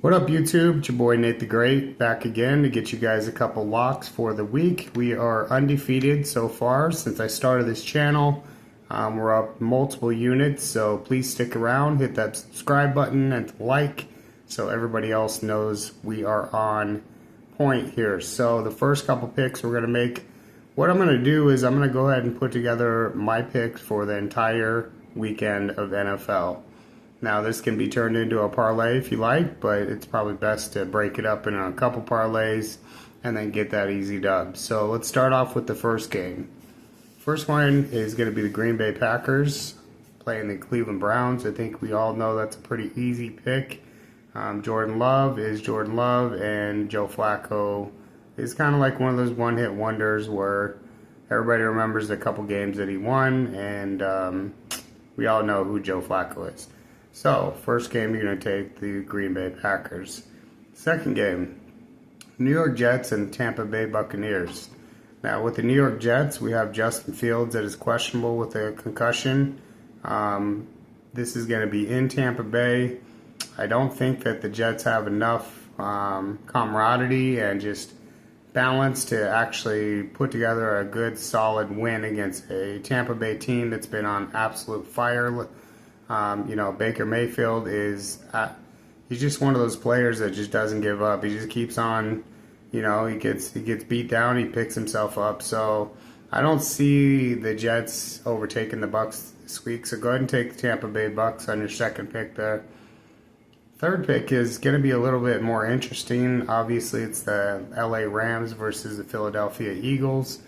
What up, YouTube? It's your boy Nate the Great back again to get you guys a couple locks for the week. We are undefeated so far since I started this channel. We're up multiple units, so please stick around, hit that subscribe button and like so everybody else knows we are on point here. So the first couple picks we're going to make, what I'm going to do is I'm going to go ahead and put together my picks for the entire weekend of NFL. Now this can be turned into a parlay if you like, but it's probably best to break it up in a couple parlays and then get that easy dub. So let's start off with the first game. First one is going to be the Green Bay Packers playing the Cleveland Browns. I think we all know that's a pretty easy pick. Jordan Love is Jordan Love, and Joe Flacco is kind of like one of those one-hit wonders where everybody remembers a couple games that he won, and we all know who Joe Flacco is. So, first game, you're going to take the Green Bay Packers. Second game, New York Jets and Tampa Bay Buccaneers. Now, with the New York Jets, we have Justin Fields that is questionable with a concussion. This is going to be in Tampa Bay. I don't think that the Jets have enough camaraderie and just balance to actually put together a good, solid win against a Tampa Bay team that's been on absolute fire. Baker Mayfield he's just one of those players that just doesn't give up. He just keeps on, he gets beat down, he picks himself up. So I don't see the Jets overtaking the Bucs this week. So go ahead and take the Tampa Bay Bucs on your second pick there. Third pick is going to be a little bit more interesting. Obviously, it's the LA Rams versus the Philadelphia Eagles.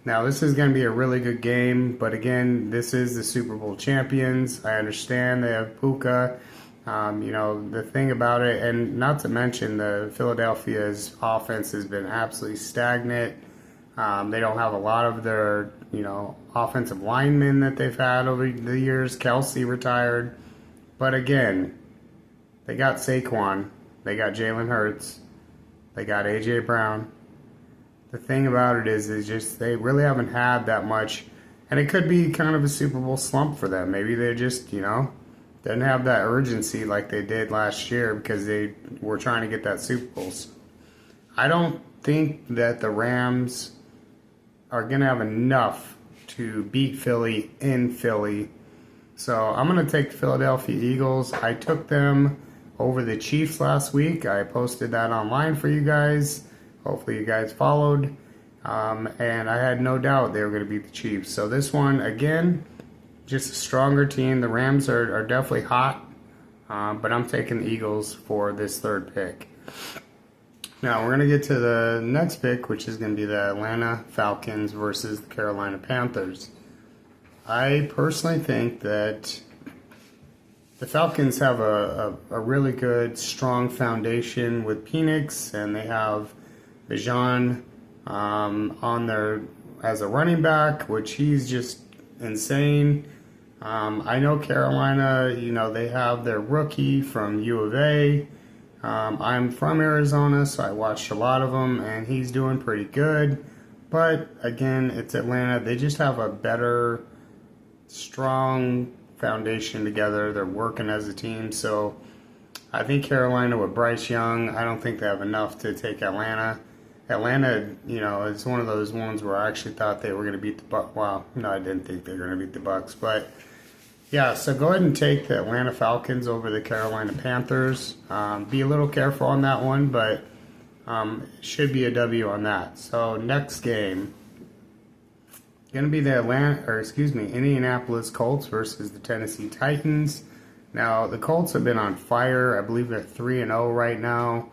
Now, this is going to be a really good game, but again, this is the Super Bowl champions. I understand they have Puka. The thing about it, and not to mention the Philadelphia's offense has been absolutely stagnant. They don't have a lot of their, offensive linemen that they've had over the years. Kelsey retired. But again, they got Saquon. They got Jalen Hurts. They got A.J. Brown. The thing about it is just they really haven't had that much, and it could be kind of a Super Bowl slump for them. Maybe they just, didn't have that urgency like they did last year because they were trying to get that Super Bowl. I don't think that the Rams are going to have enough to beat Philly in Philly. So I'm going to take the Philadelphia Eagles. I took them over the Chiefs last week. I posted that online for you guys. Hopefully you guys followed. And I had no doubt they were going to beat the Chiefs. So this one, again, just a stronger team. The Rams are definitely hot. But I'm taking the Eagles for this third pick. Now we're going to get to the next pick, which is going to be the Atlanta Falcons versus the Carolina Panthers. I personally think that the Falcons have a really good, strong foundation with Penix, and they have Bijan on there as a running back, which he's just insane. I know Carolina, they have their rookie from U of A. I'm from Arizona, so I watched a lot of them, and he's doing pretty good. But again, it's Atlanta. They just have a better, strong foundation together. They're working as a team. So I think Carolina with Bryce Young, I don't think they have enough to take Atlanta. Atlanta, is one of those ones where I actually thought they were going to beat the Bucs. Well, no, I didn't think they were going to beat the Bucs. But, yeah, so go ahead and take the Atlanta Falcons over the Carolina Panthers. Be a little careful on that one, but should be a W on that. So, next game, going to be the Indianapolis Colts versus the Tennessee Titans. Now, the Colts have been on fire. I believe they're 3-0 right now.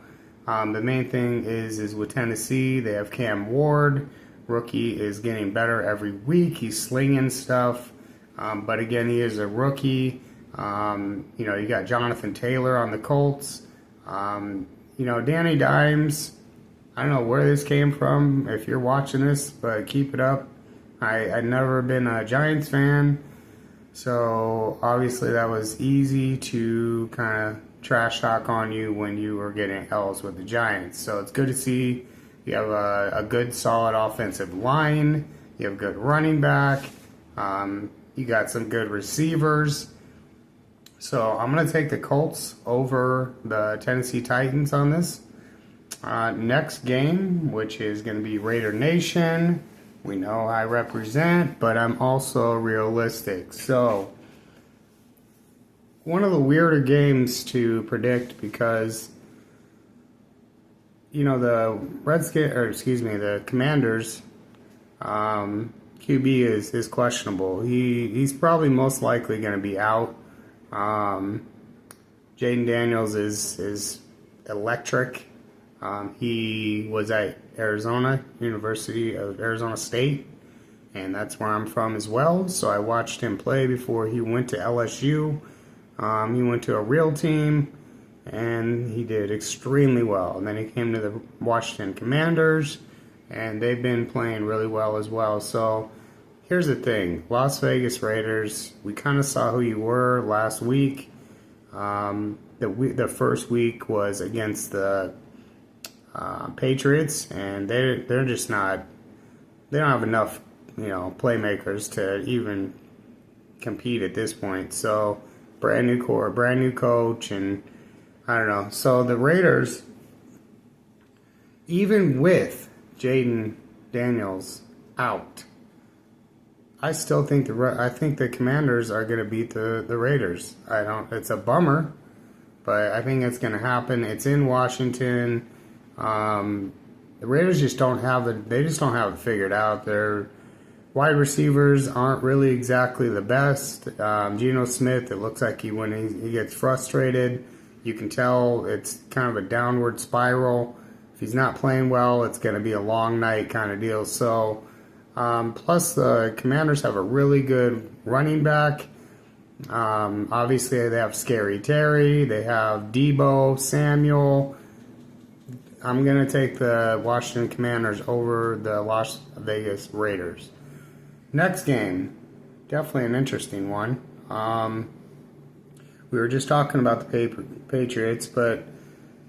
The main thing is with Tennessee, they have Cam Ward. Rookie is getting better every week. He's slinging stuff. But again, he is a rookie. You got Jonathan Taylor on the Colts. Danny Dimes, I don't know where this came from if you're watching this, but keep it up. I'd never been a Giants fan. So obviously that was easy to kind of trash talk on you when you were getting L's with the Giants. So it's good to see you have a good, solid offensive line. You have a good running back. You got some good receivers. So I'm going to take the Colts over the Tennessee Titans on this. Next game, which is going to be Raider Nation. We know I represent, but I'm also realistic. So one of the weirder games to predict because the Commanders QB is questionable. He's probably most likely going to be out. Jaden Daniels is electric. He was at University of Arizona State, and that's where I'm from as well. So I watched him play before he went to LSU. He went to a real team, and he did extremely well. And then he came to the Washington Commanders, and they've been playing really well as well. So here's the thing. Las Vegas Raiders, we kind of saw who you were last week. The first week was against the Patriots, and they're just not. They don't have enough, playmakers to even compete at this point. So brand new core, brand new coach, and I don't know. So the Raiders, even with Jaden Daniels out, I still think the Commanders are going to beat the Raiders. It's a bummer, but I think it's going to happen. It's in Washington. The Raiders just don't have it figured out. Their wide receivers aren't really exactly the best. Geno Smith, it looks like when he gets frustrated, you can tell it's kind of a downward spiral. If he's not playing well, it's going to be a long night kind of deal. So, plus the Commanders have a really good running back. Obviously, they have Scary Terry. They have Debo Samuel. I'm going to take the Washington Commanders over the Las Vegas Raiders. Next game, definitely an interesting one. We were just talking about the Patriots, but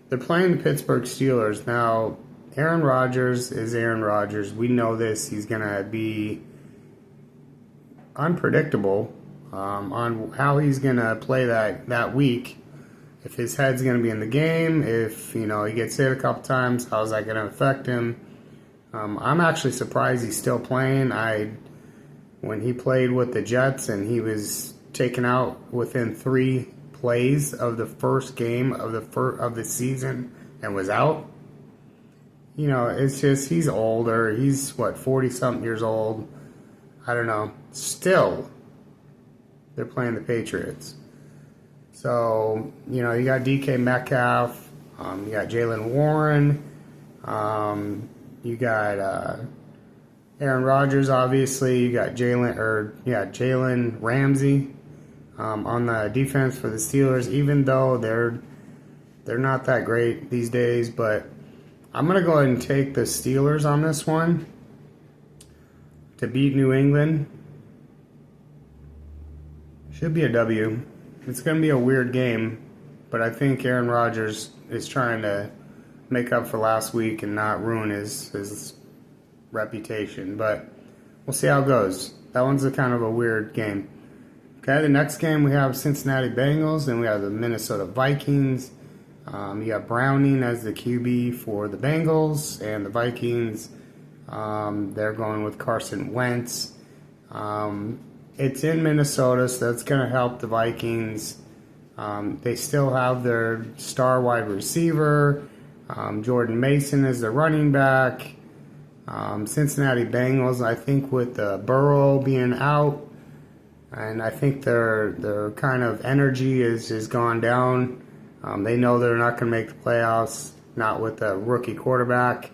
they're playing the Pittsburgh Steelers. Now, Aaron Rodgers is Aaron Rodgers. We know this. He's going to be unpredictable on how he's going to play that week. If his head's going to be in the game, if he gets hit a couple times, how's that going to affect him? I'm actually surprised he's still playing. When he played with the Jets and he was taken out within 3 plays of the first game of the season and was out. It's just he's older. He's 40-something years old. I don't know. Still, they're playing the Patriots. So, you got DK Metcalf, you got Jaylen Warren, you got Aaron Rodgers, obviously, you got Jalen Ramsey on the defense for the Steelers, even though they're not that great these days, but I'm going to go ahead and take the Steelers on this one to beat New England. Should be a W. It's going to be a weird game, but I think Aaron Rodgers is trying to make up for last week and not ruin his reputation. But we'll see how it goes. That one's a kind of a weird game. Okay, the next game we have Cincinnati Bengals, and we have the Minnesota Vikings. You got Browning as the QB for the Bengals, and the Vikings, they're going with Carson Wentz. It's in Minnesota, so that's going to help the Vikings. They still have their star wide receiver. Jordan Mason is the running back. Cincinnati Bengals, I think with Burrow being out, and I think their kind of energy is gone down. They know they're not going to make the playoffs, not with a rookie quarterback.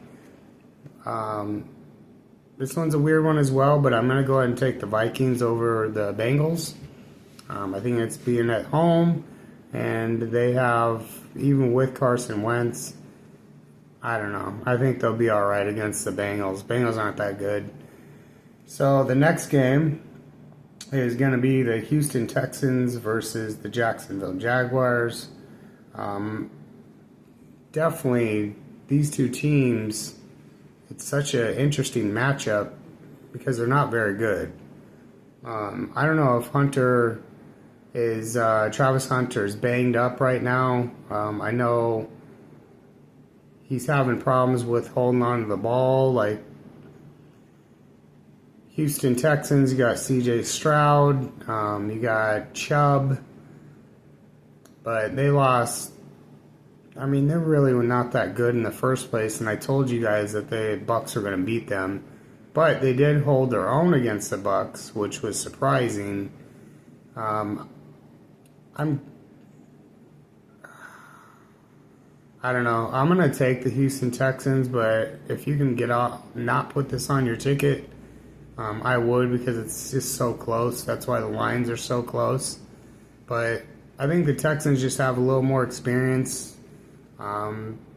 This one's a weird one as well, but I'm going to go ahead and take the Vikings over the Bengals. I think it's being at home, and they have, even with Carson Wentz, I don't know. I think they'll be all right against the Bengals. Bengals aren't that good. So the next game is going to be the Houston Texans versus the Jacksonville Jaguars. Definitely, these two teams, it's such an interesting matchup because they're not very good. I don't know if Hunter is Travis Hunter's banged up right now. I know he's having problems with holding on to the ball. Like Houston Texans, you got C.J. Stroud, you got Chubb, but they lost. I mean, they really were not that good in the first place, and I told you guys that the Bucs are going to beat them. But they did hold their own against the Bucs, which was surprising. I don't know. I'm going to take the Houston Texans, but if you can get off, not put this on your ticket, I would, because it's just so close. That's why the lines are so close. But I think the Texans just have a little more experience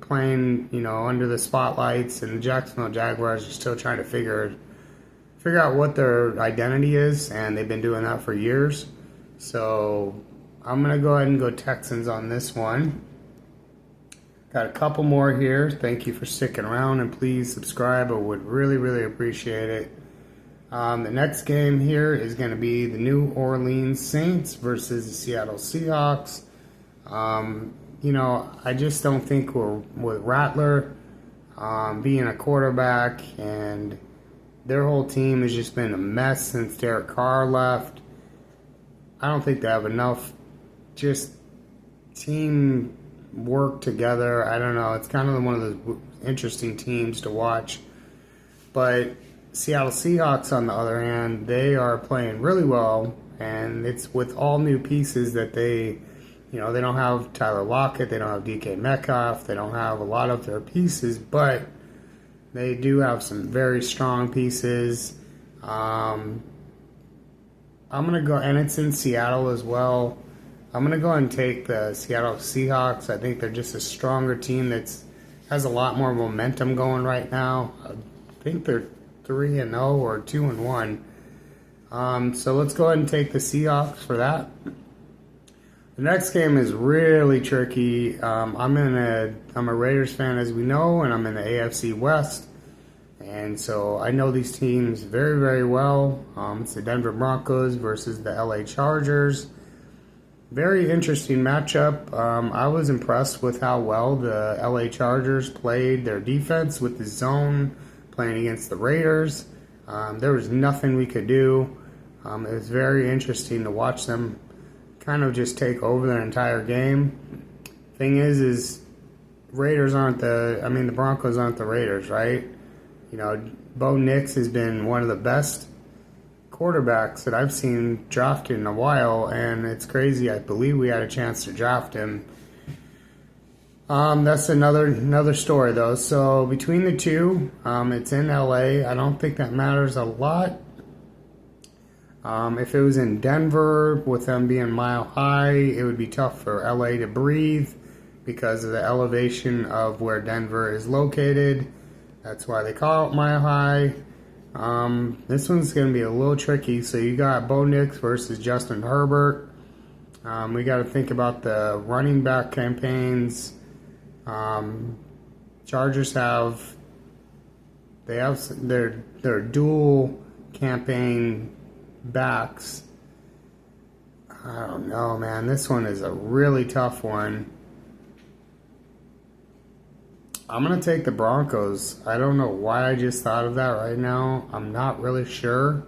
playing, under the spotlights, and the Jacksonville Jaguars are still trying to figure out what their identity is, and they've been doing that for years. So I'm going to go ahead and go Texans on this one. Got a couple more here. Thank you for sticking around, and please subscribe. I would really, really appreciate it. The next game here is going to be the New Orleans Saints versus the Seattle Seahawks. I just don't think with Rattler being a quarterback, and their whole team has just been a mess since Derek Carr left. I don't think they have enough just team work together. I don't know. It's kind of one of those interesting teams to watch. But Seattle Seahawks, on the other hand, they are playing really well, and it's with all new pieces that they don't have Tyler Lockett, they don't have DK Metcalf, they don't have a lot of their pieces, but they do have some very strong pieces. I'm going to go, and it's in Seattle as well. I'm going to go and take the Seattle Seahawks. I think they're just a stronger team that has a lot more momentum going right now. I think they're 3-0 or 2-1. So let's go ahead and take the Seahawks for that. The next game is really tricky. I'm a Raiders fan, as we know, and I'm in the AFC West. And so I know these teams very, very well. It's the Denver Broncos versus the LA Chargers. Very interesting matchup. I was impressed with how well the LA Chargers played their defense with the zone, playing against the Raiders. There was nothing we could do. It was very interesting to watch them kind of just take over their entire game. Thing is the Broncos aren't the Raiders, right? Bo Nix has been one of the best quarterbacks that I've seen drafted in a while, and it's crazy. I believe we had a chance to draft him. That's another story, though. So between the two, it's in LA. I don't think that matters a lot. If it was in Denver, with them being mile high, it would be tough for LA to breathe because of the elevation of where Denver is located. That's why they call it mile high. This one's going to be a little tricky. So you got Bo Nix versus Justin Herbert. We got to think about the running back campaigns. Chargers have their dual campaign backs. I don't know, man. This one is a really tough one. I'm going to take the Broncos. I don't know why I just thought of that right now. I'm not really sure.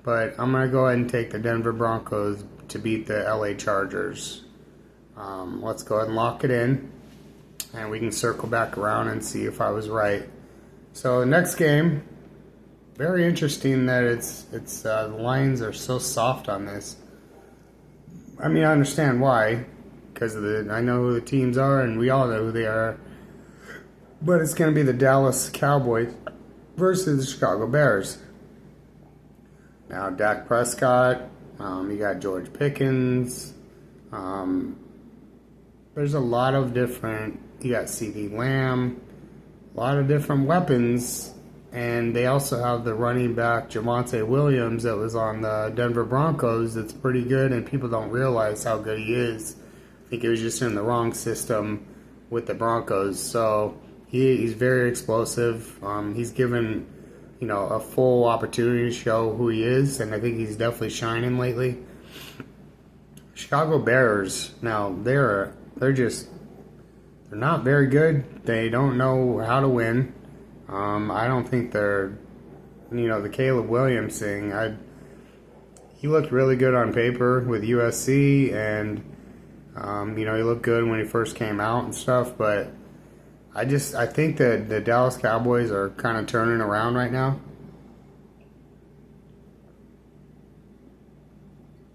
But I'm going to go ahead and take the Denver Broncos to beat the LA Chargers. Let's go ahead and lock it in. And we can circle back around and see if I was right. So next game, very interesting that the lines are so soft on this. I mean, I understand why, because I know who the teams are, and we all know who they are. But it's going to be the Dallas Cowboys versus the Chicago Bears. Now, Dak Prescott, you got George Pickens. There's a lot of different. You got CeeDee Lamb, a lot of different weapons. And they also have the running back, Javonte Williams, that was on the Denver Broncos. That's pretty good, and people don't realize how good he is. I think he was just in the wrong system with the Broncos. So he's very explosive. He's given, a full opportunity to show who he is, and I think he's definitely shining lately. Chicago Bears. Now they're not very good. They don't know how to win. I don't think they're, the Caleb Williams thing. He looked really good on paper with USC, and he looked good when he first came out and stuff. But I think that the Dallas Cowboys are kind of turning around right now.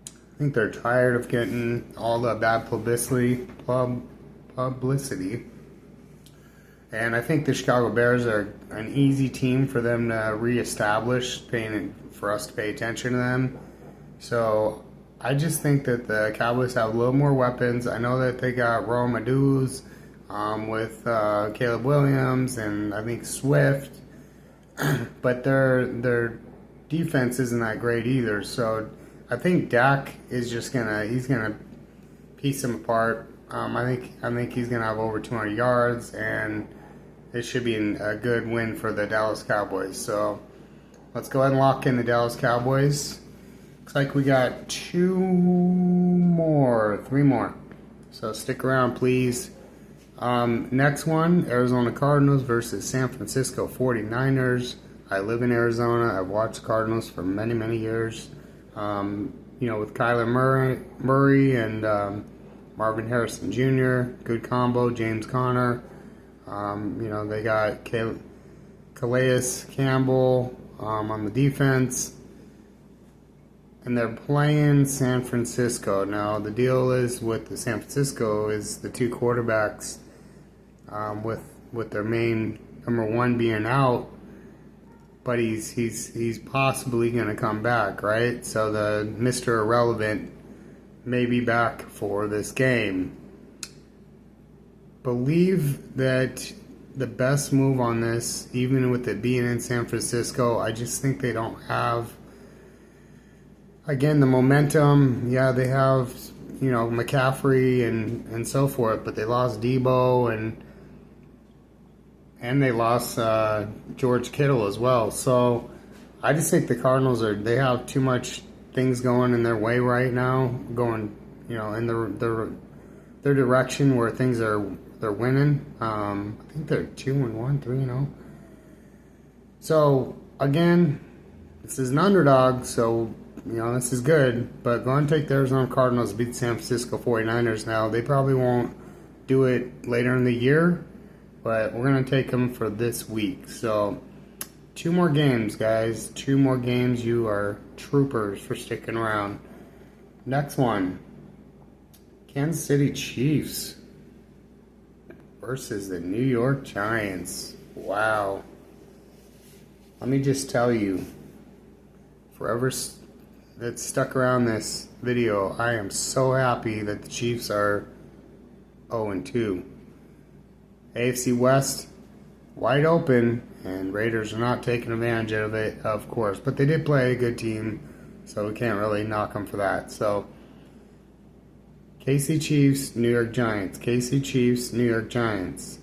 I think they're tired of getting all the bad publicity. And I think the Chicago Bears are an easy team for them to reestablish, for us to pay attention to them. So I just think that the Cowboys have a little more weapons. I know that they got Rome Oduz with Caleb Williams and I think Swift, but their defense isn't that great either. So I think Dak is he's gonna piece them apart. I think he's gonna have over 200 yards, and it should be a good win for the Dallas Cowboys. So let's go ahead and lock in the Dallas Cowboys. Looks like we got three more. So stick around, please. Next one, Arizona Cardinals versus San Francisco 49ers. I live in Arizona. I've watched Cardinals for many, many years. With Kyler Murray and Marvin Harrison Jr., good combo. James Conner. They got Calais Campbell on the defense. And they're playing San Francisco. Now, the deal is with the San Francisco is the two quarterbacks with their main number one being out. But he's possibly going to come back, right? So the Mr. Irrelevant may be back for this game. Believe that the best move on this, even with it being in San Francisco, I just think they don't have, again, the momentum. Yeah, they have, McCaffrey and so forth, but they lost Debo and they lost George Kittle as well. So I just think the Cardinals they have too much things going in their way right now, going in their direction where they're winning. I think they're 2-1, 3-0. So again, this is an underdog, so this is good. But go and take the Arizona Cardinals beat the San Francisco 49ers. Now they probably won't do it later in the year, but we're going to take them for this week. So 2 more games, guys. 2 more games. You are troopers for sticking around. Next one. Kansas City Chiefs versus the New York Giants. Wow. Let me just tell you, forever that's stuck around this video, I am so happy that the Chiefs are 0-2. AFC West, wide open, and Raiders are not taking advantage of it, of course. But they did play a good team, so we can't really knock them for that. So, KC Chiefs, New York Giants. KC Chiefs, New York Giants.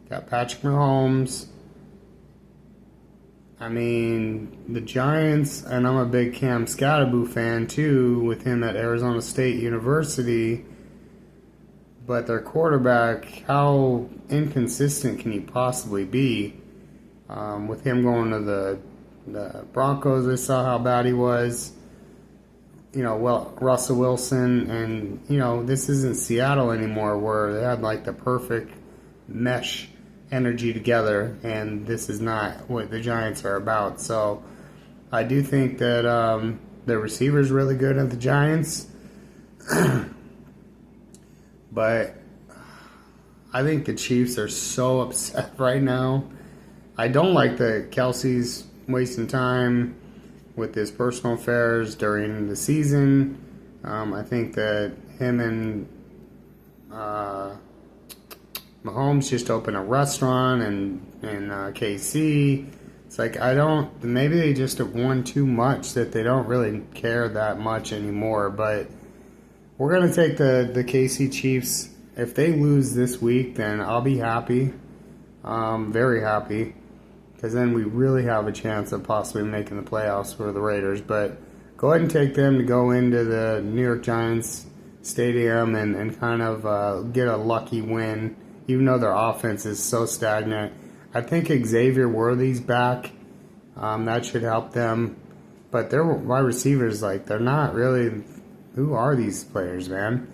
Got Patrick Mahomes. I mean, the Giants, and I'm a big Cam Scatterboo fan too, with him at Arizona State University. But their quarterback, how inconsistent can he possibly be? With him going to the Broncos, I saw how bad he was. Russell Wilson, and, this isn't Seattle anymore where they had like the perfect mesh energy together, and this is not what the Giants are about. So I do think that the receiver's really good at the Giants. But I think the Chiefs are so upset right now. I don't like that Kelsey's wasting time with his personal affairs during the season. I think that him and Mahomes just opened a restaurant in KC. It's like, maybe they just have won too much that they don't really care that much anymore. But we're going to take the KC Chiefs. If they lose this week, then I'll be happy. Very happy. Because then we really have a chance of possibly making the playoffs for the Raiders. But go ahead and take them to go into the New York Giants Stadium and kind of get a lucky win, even though their offense is so stagnant. I think Xavier Worthy's back. That should help them. But their wide receivers, like, they're not really. Who are these players, man?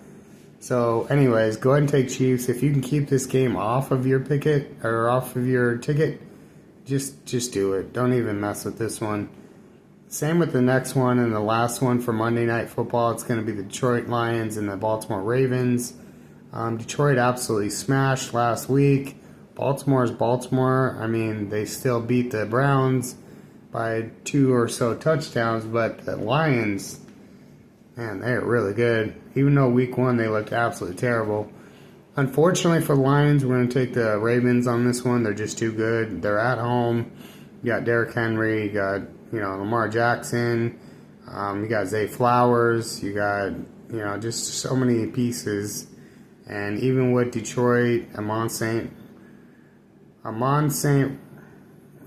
So, anyways, go ahead and take Chiefs. If you can keep this game off of your picket or off of your ticket, just do it. Don't even mess with this one. Same with the next one and the last one for Monday Night Football. It's going to be the Detroit Lions and the Baltimore Ravens. Detroit absolutely smashed last week. Baltimore's Baltimore. I mean, they still beat the Browns by 2 or so touchdowns, but the Lions, man, they're really good. Even though week 1 they looked absolutely terrible. Unfortunately for the Lions, we're going to take the Ravens on this one. They're just too good. They're at home. You got Derrick Henry. You got, Lamar Jackson. You got Zay Flowers. You got, just so many pieces. And even with Detroit, Amon Saint,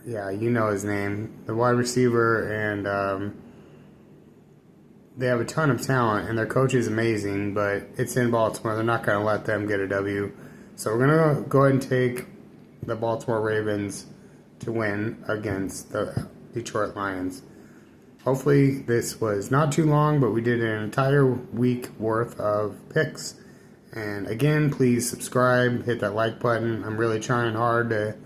yeah, you know his name, the wide receiver, and they have a ton of talent, and their coach is amazing, but it's in Baltimore. They're not going to let them get a W. So we're going to go ahead and take the Baltimore Ravens to win against the Detroit Lions. Hopefully this was not too long, but we did an entire week worth of picks. And again, please subscribe, hit that like button. I'm really trying hard to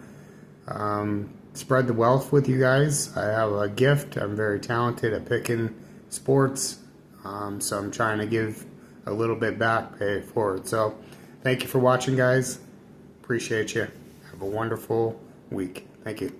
spread the wealth with you guys. I have a gift. I'm very talented at picking sports, so I'm trying to give a little bit back, pay it forward. So thank you for watching, guys. Appreciate you. Have a wonderful week. Thank you.